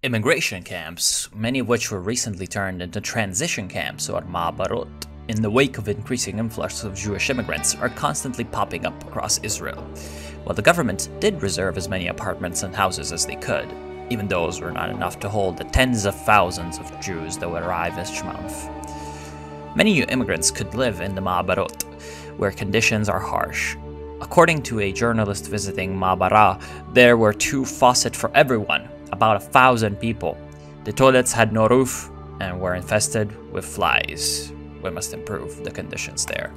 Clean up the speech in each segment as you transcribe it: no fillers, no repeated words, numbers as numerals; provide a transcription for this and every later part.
immigration camps, many of which were recently turned into transition camps or ma'abarot, in the wake of increasing influx of Jewish immigrants, are constantly popping up across Israel. While the government did reserve as many apartments and houses as they could, even those were not enough to hold the tens of thousands of Jews that would arrive each month. Many new immigrants could live in the ma'abarot, where conditions are harsh. According to a journalist visiting Ma'abara, there were 2 faucets for everyone, about 1,000 people. The toilets had no roof and were infested with flies. We must improve the conditions there.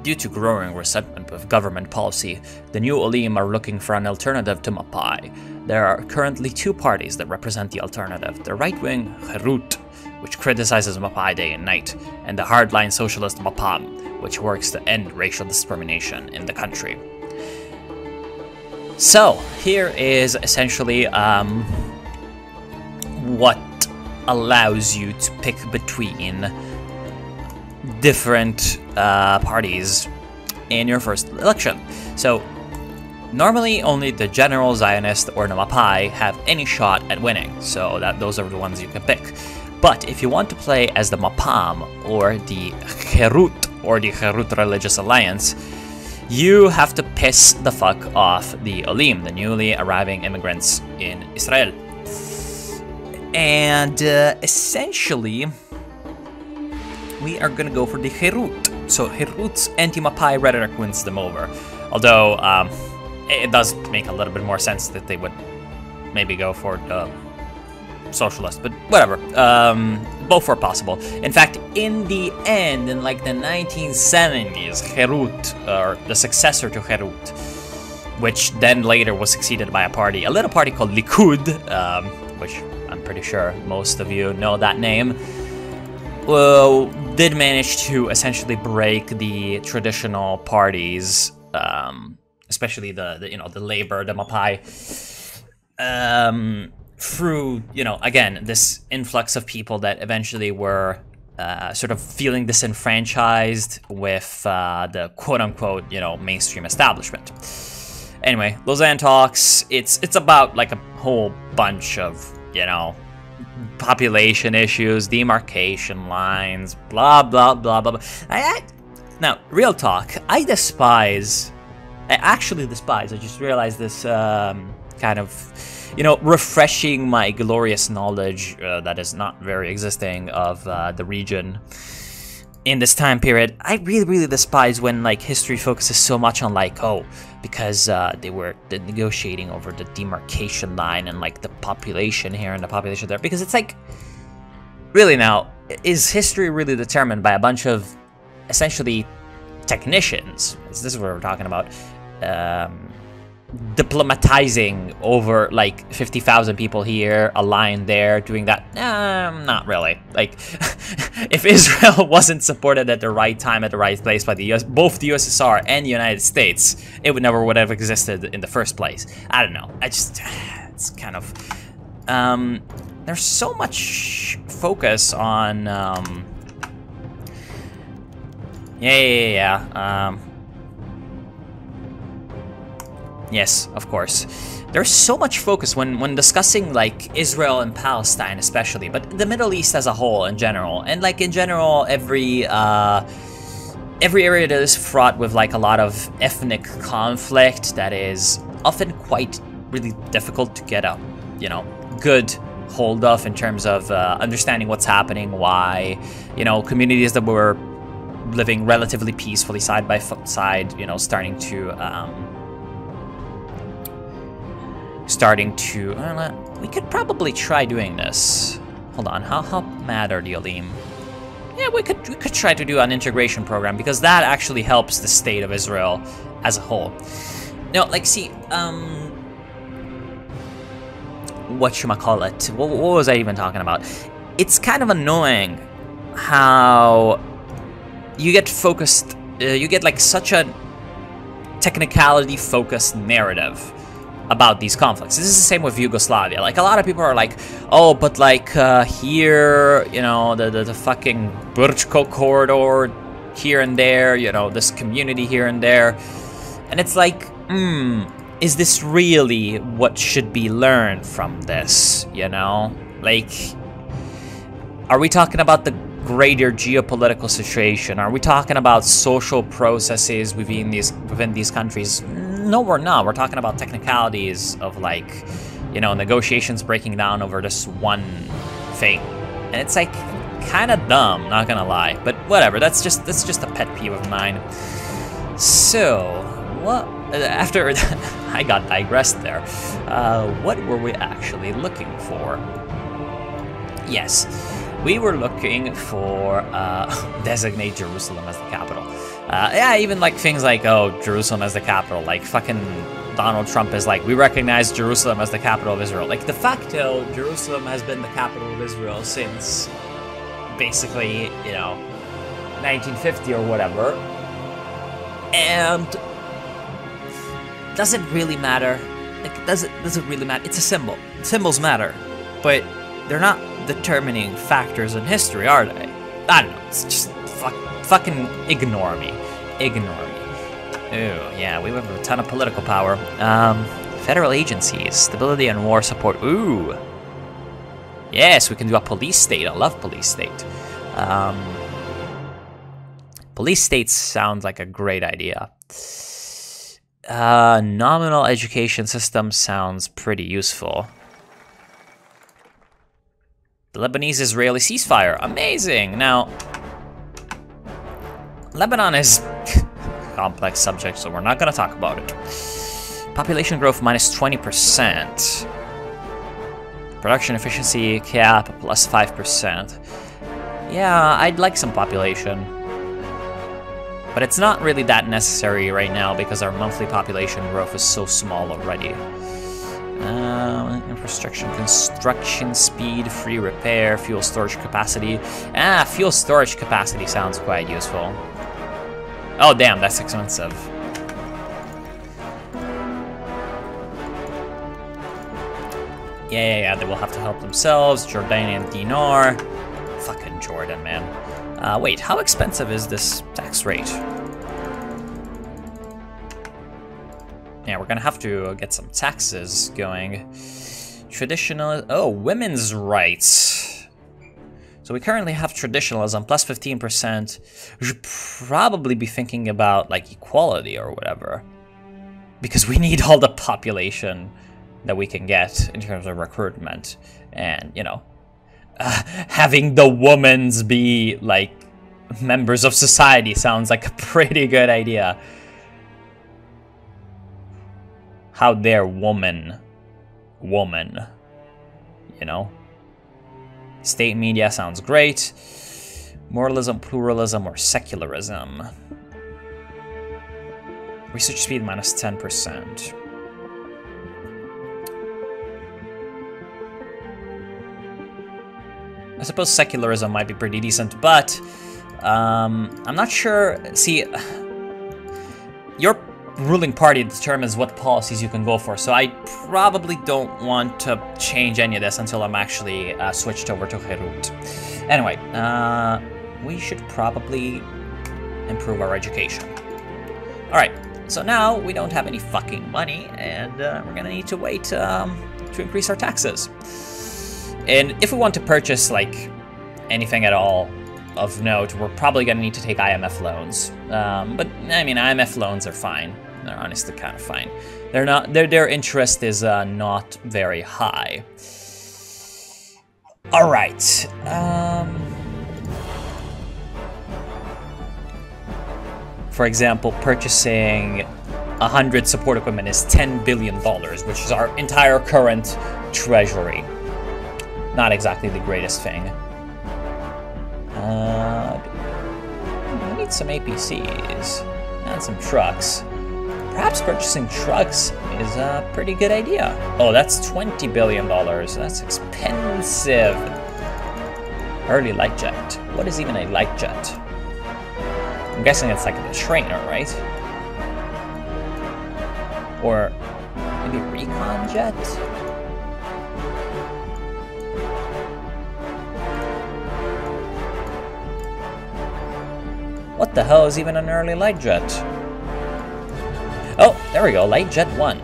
Due to growing resentment with government policy, the new Olim are looking for an alternative to Mapai. There are currently 2 parties that represent the alternative: the right-wing Herut, which criticizes Mapai day and night, and the hardline socialist Mapam, which works to end racial discrimination in the country. So, here is essentially what allows you to pick between different parties in your first election. So, normally only the General Zionist or the Mapai have any shot at winning, so those are the ones you can pick. But if you want to play as the Mapam or the Herut or the Herut Religious Alliance, you have to piss the fuck off the Olim, the newly arriving immigrants in Israel. And essentially, we are gonna go for the Herut. So Herut's anti-Mapai rhetoric wins them over. Although, it does make a little bit more sense that they would maybe go for socialist, but whatever. Both were possible. In fact, in the end, in like the 1970s, Herut, or the successor to Herut, which then later was succeeded by a little party called Likud, which I'm pretty sure most of you know that name, well, did manage to essentially break the traditional parties, especially the Labor, the Mapai, through, again, this influx of people that eventually were sort of feeling disenfranchised with the quote-unquote, mainstream establishment. Anyway, Lausanne talks, it's about like a whole bunch of, population issues, demarcation lines, blah, blah, blah, blah, blah. Now, real talk, I actually despise, I just realized this kind of, refreshing my glorious knowledge that is not very existing of the region in this time period. I really, really despise when, like, history focuses so much on, like, because they were negotiating over the demarcation line and, like, the population here and the population there. Because it's like, really now, is history really determined by a bunch of, essentially, technicians? This is what we're talking about. Diplomatizing over like 50,000 people here, a line there, doing that. Not really. Like, if Israel wasn't supported at the right time, at the right place by the US, both the USSR and the United States, it would have existed in the first place. I don't know. It's kind of, there's so much focus on, yes, of course. There's so much focus when discussing, like, Israel and Palestine especially, but the Middle East as a whole in general. And, like, in general, every area that is fraught with, like, a lot of ethnic conflict that is often quite really difficult to get a, good hold of in terms of understanding what's happening, why, communities that were living relatively peacefully side by side, starting to, we could probably try doing this. Hold on, how mad are the Olim? Yeah, we could try to do an integration program, because that actually helps the state of Israel as a whole. Now, like, see, whatchamacallit, what was I even talking about? It's kind of annoying how you get focused, you get like such a technicality-focused narrative about these conflicts. This is the same with Yugoslavia. Like, a lot of people are like, oh, but like here, the fucking Brčko corridor here and there, this community here and there. And it's like, is this really what should be learned from this, you know? Like, are we talking about the greater geopolitical situation? Are we talking about social processes within these countries? No, we're not. We're talking about technicalities of, like, you know, negotiations breaking down over this one thing. And it's like kind of dumb, not gonna lie. But whatever, that's just a pet peeve of mine. So, what after I got digressed there. What were we actually looking for? Yes, we were looking for designate Jerusalem as the capital. Yeah, even like things like, oh, Jerusalem as the capital, like fucking Donald Trump is like, we recognize Jerusalem as the capital of Israel. Like, de facto, Jerusalem has been the capital of Israel since basically, you know, 1950 or whatever. And does it really matter? Like, does it really matter? It's a symbol. Symbols matter, but they're not determining factors in history, are they? I don't know. It's just fucking ignore me. Ignore me. Ooh, yeah, we have a ton of political power. Federal agencies, stability and war support. Ooh. Yes, we can do a police state. I love police state. Police states sounds like a great idea. Nominal education system sounds pretty useful. The Lebanese-Israeli ceasefire. Amazing! Now, Lebanon is a complex subject, so we're not going to talk about it. Population growth minus 20%. Production efficiency cap plus 5%. Yeah, I'd like some population. But it's not really that necessary right now because our monthly population growth is so small already. Infrastructure, construction speed, free repair, fuel storage capacity. Fuel storage capacity sounds quite useful. Oh, damn, that's expensive. Yeah, they will have to help themselves. Jordanian dinar. Fucking Jordan, man. Wait, how expensive is this tax rate? Yeah, we're gonna have to get some taxes going. Traditional, oh, women's rights. So we currently have traditionalism plus 15%. We should probably be thinking about like equality or whatever. Because we need all the population that we can get in terms of recruitment. And, you know, having the womans be like members of society sounds like a pretty good idea. How dare woman, you know? State media sounds great. Moralism, pluralism, or secularism. Research speed minus 10%. I suppose secularism might be pretty decent, but I'm not sure. See, your ruling party determines what policies you can go for, so I probably don't want to change any of this until I'm actually switched over to Herut. Anyway, we should probably improve our education. Alright, so now we don't have any fucking money, and we're gonna need to wait to increase our taxes. And if we want to purchase, like, anything at all of note, we're probably gonna need to take IMF loans. But, I mean, IMF loans are fine. They're honestly kind of fine. They're not, their interest is not very high. Alright. For example, purchasing 100 support equipment is $10 billion, which is our entire current treasury. Not exactly the greatest thing. We need some APCs and some trucks. Perhaps purchasing trucks is a pretty good idea. Oh, that's $20 billion. That's expensive. Early light jet. What is even a light jet? I'm guessing it's like a trainer, right? Or maybe recon jet? What the hell is even an early light jet? Oh, there we go, light jet 1.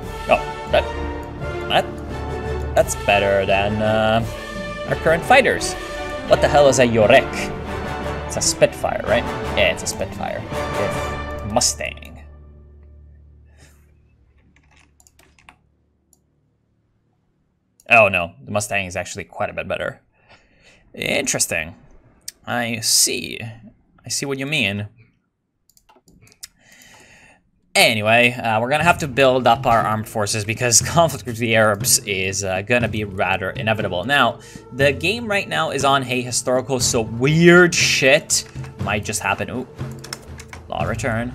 That's better than our current fighters. What the hell is a Yorek? It's a Spitfire, right? Yeah, it's a Spitfire with Mustang. Oh no, the Mustang is actually quite a bit better. Interesting. I see what you mean. Anyway, we're gonna have to build up our armed forces because conflict with the Arabs is gonna be rather inevitable. Now, the game right now is on Hey Historical, so weird shit might just happen. Ooh, law return.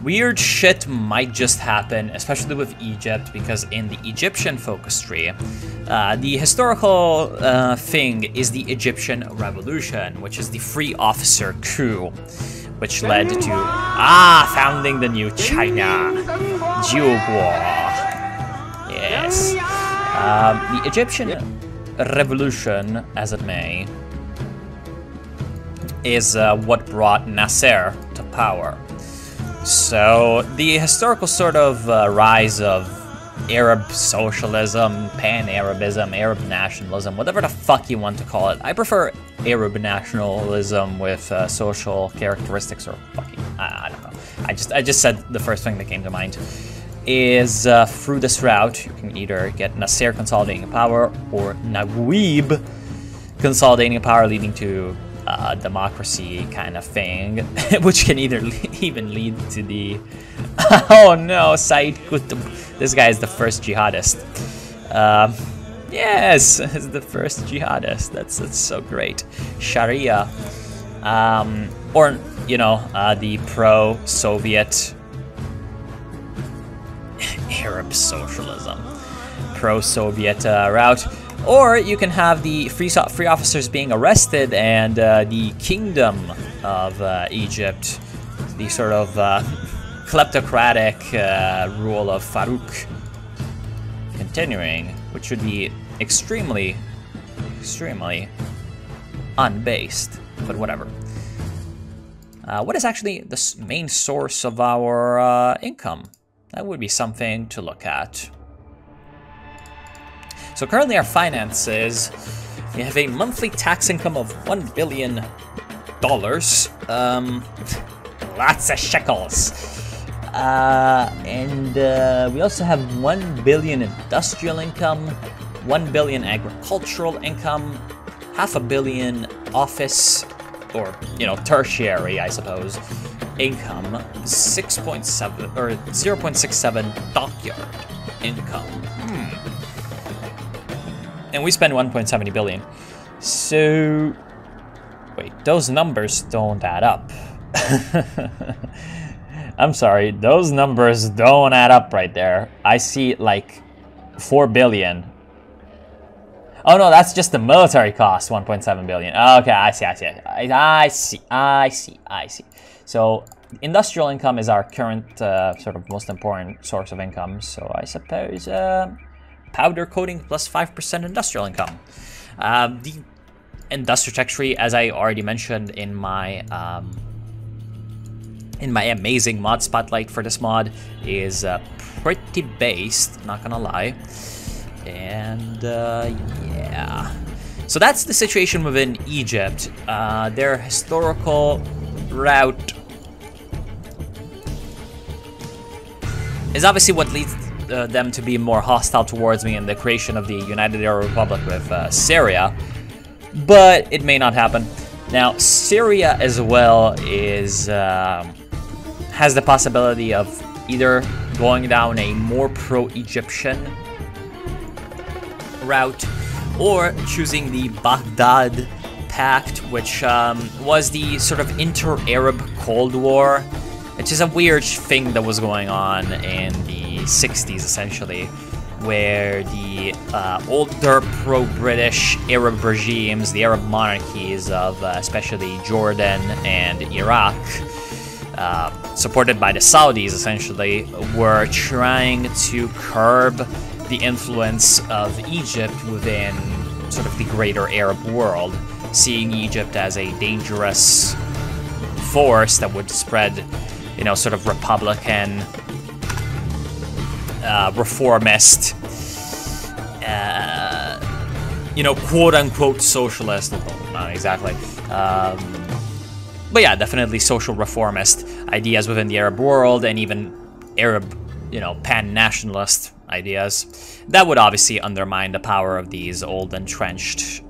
Weird shit might just happen, especially with Egypt, because in the Egyptian focus tree, the historical thing is the Egyptian Revolution, which is the free officer coup, which led to founding the new China, Jiuguo. Yes. The Egyptian Revolution, as it may, is what brought Nasser to power. So the historical sort of rise of Arab socialism, pan-Arabism, Arab nationalism, whatever the fuck you want to call it. I prefer Arab nationalism with social characteristics, or fucking, I don't know. I just said the first thing that came to mind. Is through this route, you can either get Nasser consolidating power or Naguib consolidating power, leading to democracy kind of thing, which can either even lead to the oh no, Said Qutb. This guy is the first jihadist. Yes, it's the first jihadist. That's so great. Sharia, or you know, the pro-Soviet Arab socialism, pro-Soviet route. Or you can have the free officers being arrested and the kingdom of Egypt, the sort of kleptocratic rule of Farouk continuing, which would be extremely, extremely unbased, but whatever. What is actually the main source of our income? That would be something to look at. So currently our finances, we have a monthly tax income of $1 billion. Lots of shekels. And we also have 1 billion industrial income, 1 billion agricultural income, $500 million office, or, you know, tertiary, I suppose, income, 6.7 or 0.67 dockyard income. And we spend 1.70 billion. So, wait, those numbers don't add up. I'm sorry, those numbers don't add up right there. I see like 4 billion. Oh no, that's just the military cost, 1.7 billion. Okay, I see. So, industrial income is our current sort of most important source of income. So I suppose powder coating plus 5% industrial income. The industrial tech tree, as I already mentioned in my amazing mod spotlight for this mod, is pretty based, not gonna lie. And yeah, so that's the situation within Egypt. Their historical route is obviously what leads them to be more hostile towards me in the creation of the United Arab Republic with Syria, but it may not happen. Now, Syria as well is has the possibility of either going down a more pro-Egyptian route or choosing the Baghdad Pact, which was the sort of inter-Arab Cold War, which is a weird thing that was going on in the 60s, essentially, where the older pro-British Arab regimes, the Arab monarchies of especially Jordan and Iraq, supported by the Saudis, essentially, were trying to curb the influence of Egypt within sort of the greater Arab world, seeing Egypt as a dangerous force that would spread, you know, sort of Republican reformist, you know, quote-unquote socialist, although not exactly. But yeah, definitely social reformist ideas within the Arab world, and even Arab, you know, pan-nationalist ideas. That would obviously undermine the power of these old entrenched,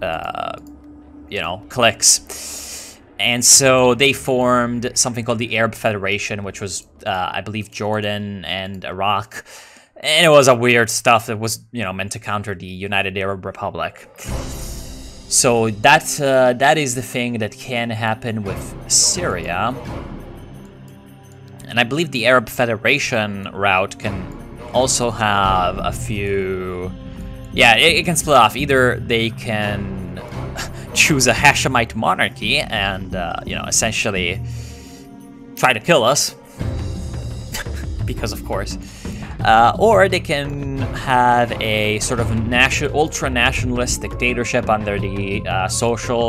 you know, cliques. And so they formed something called the Arab Federation, which was, I believe, Jordan and Iraq. And it was a weird stuff that was, you know, meant to counter the United Arab Republic. So that is the thing that can happen with Syria. And I believe the Arab Federation route can also have a few... Yeah, it can split off. Either they can choose a Hashemite monarchy and, you know, essentially try to kill us. Because, of course. Or they can have a sort of ultra-nationalist dictatorship under the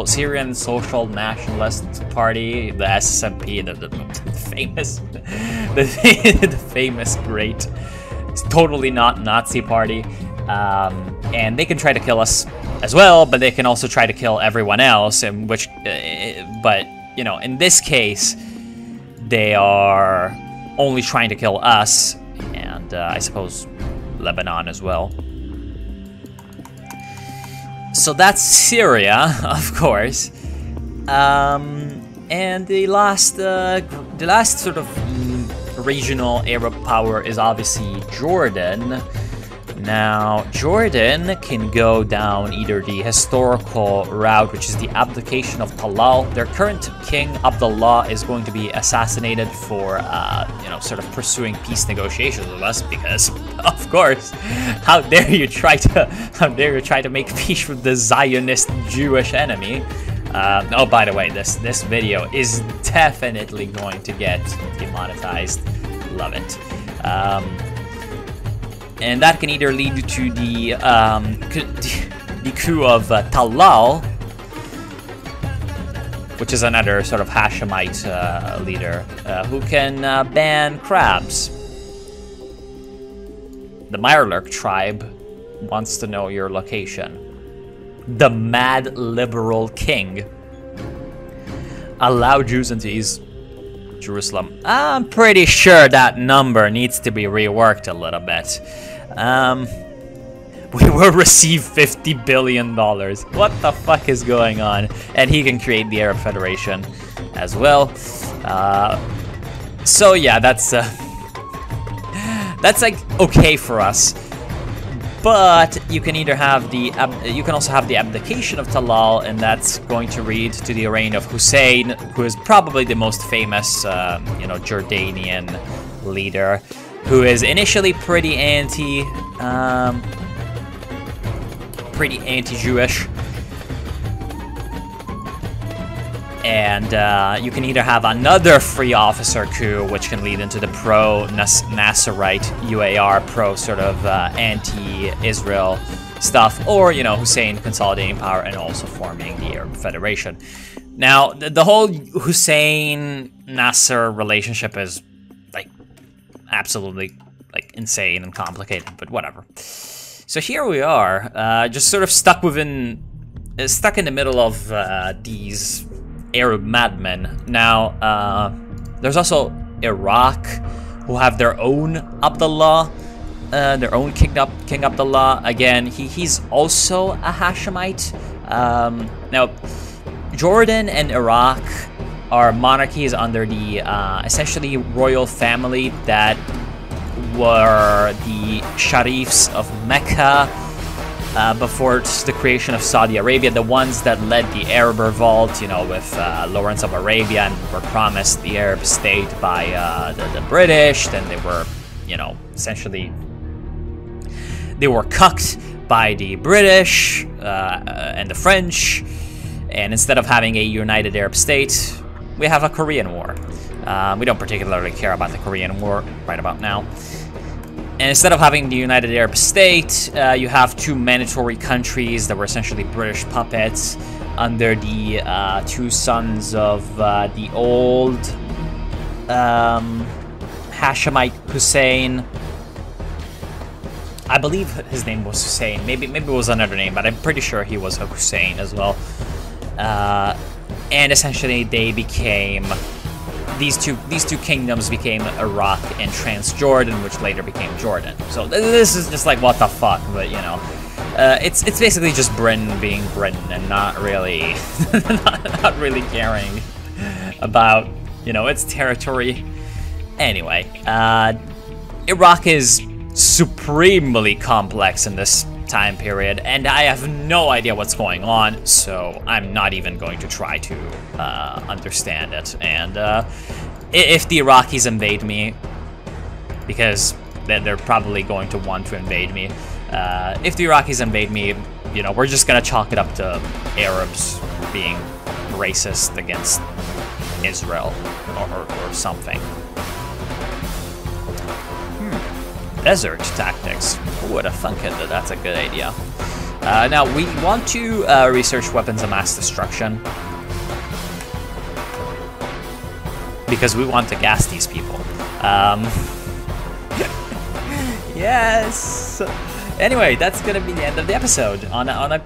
Syrian Social Nationalist Party, the SNP, the famous, the famous great, totally not Nazi party. And they can try to kill us as well, but they can also try to kill everyone else. In which, but you know, in this case, they are only trying to kill us. And I suppose Lebanon as well. So that's Syria, of course. And the last sort of regional Arab power is obviously Jordan. Now, Jordan can go down either the historical route, which is the abdication of Talal. Their current king, Abdullah, is going to be assassinated for, you know, sort of pursuing peace negotiations with us, because, of course, how dare you try to make peace with the Zionist Jewish enemy? Oh, by the way, this video is definitely going to get demonetized. Love it. And that can either lead to the coup of Talal, which is another sort of Hashemite leader, who can ban crabs. The Myrlurk tribe wants to know your location. The mad liberal king. Allow Jews into Jerusalem. I'm pretty sure that number needs to be reworked a little bit. We will receive $50 billion. What the fuck is going on? And he can create the Arab Federation as well. So yeah, that's like okay for us. But you can either have you can also have the abdication of Talal, and that's going to lead to the reign of Hussein, who is probably the most famous, you know, Jordanian leader, who is initially pretty anti-Jewish. And you can either have another free officer coup, which can lead into the pro-Nasserite UAR, pro sort of anti-Israel stuff, or, you know, Hussein consolidating power and also forming the Arab Federation. Now, the whole Hussein-Nasser relationship is, like, absolutely, like, insane and complicated, but whatever. So here we are, just sort of stuck in the middle of these Arab madmen. Now, there's also Iraq, who have their own Abdullah, their own King Abdullah. Again, he's also a Hashemite. Now, Jordan and Iraq are monarchies under the essentially royal family that were the Sharifs of Mecca before the creation of Saudi Arabia, the ones that led the Arab revolt, you know, with Lawrence of Arabia, and were promised the Arab state by the British. Then they were, you know, essentially, they were cucked by the British and the French, and instead of having a united Arab state, we have a Korean War. We don't particularly care about the Korean War right about now. And instead of having the United Arab State, you have two mandatory countries that were essentially British puppets under the two sons of the old Hashemite Hussein, I believe his name was Hussein. Maybe it was another name, but I'm pretty sure he was a Hussein as well. And essentially they became, these two kingdoms became Iraq and Transjordan, which later became Jordan. So this is just like, what the fuck, but you know, it's basically just Britain being Britain and not really not really caring about, you know, its territory. Anyway, Iraq is supremely complex in this time period, and I have no idea what's going on, so I'm not even going to try to understand it. And if the Iraqis invade me, because they're probably going to want to invade me, if the Iraqis invade me, you know, we're just gonna chalk it up to Arabs being racist against Israel or something. Desert tactics. Who would have thunk it? That's a good idea. Now, we want to research weapons of mass destruction, because we want to gas these people. Yes! Anyway, that's gonna be the end of the episode on a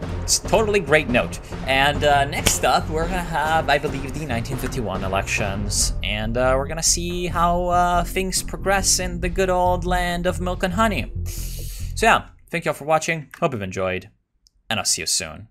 totally great note. And next up, we're gonna have, I believe, the 1951 elections, and we're gonna see how things progress in the good old land of milk and honey. So yeah, thank you all for watching. Hope you've enjoyed, and I'll see you soon.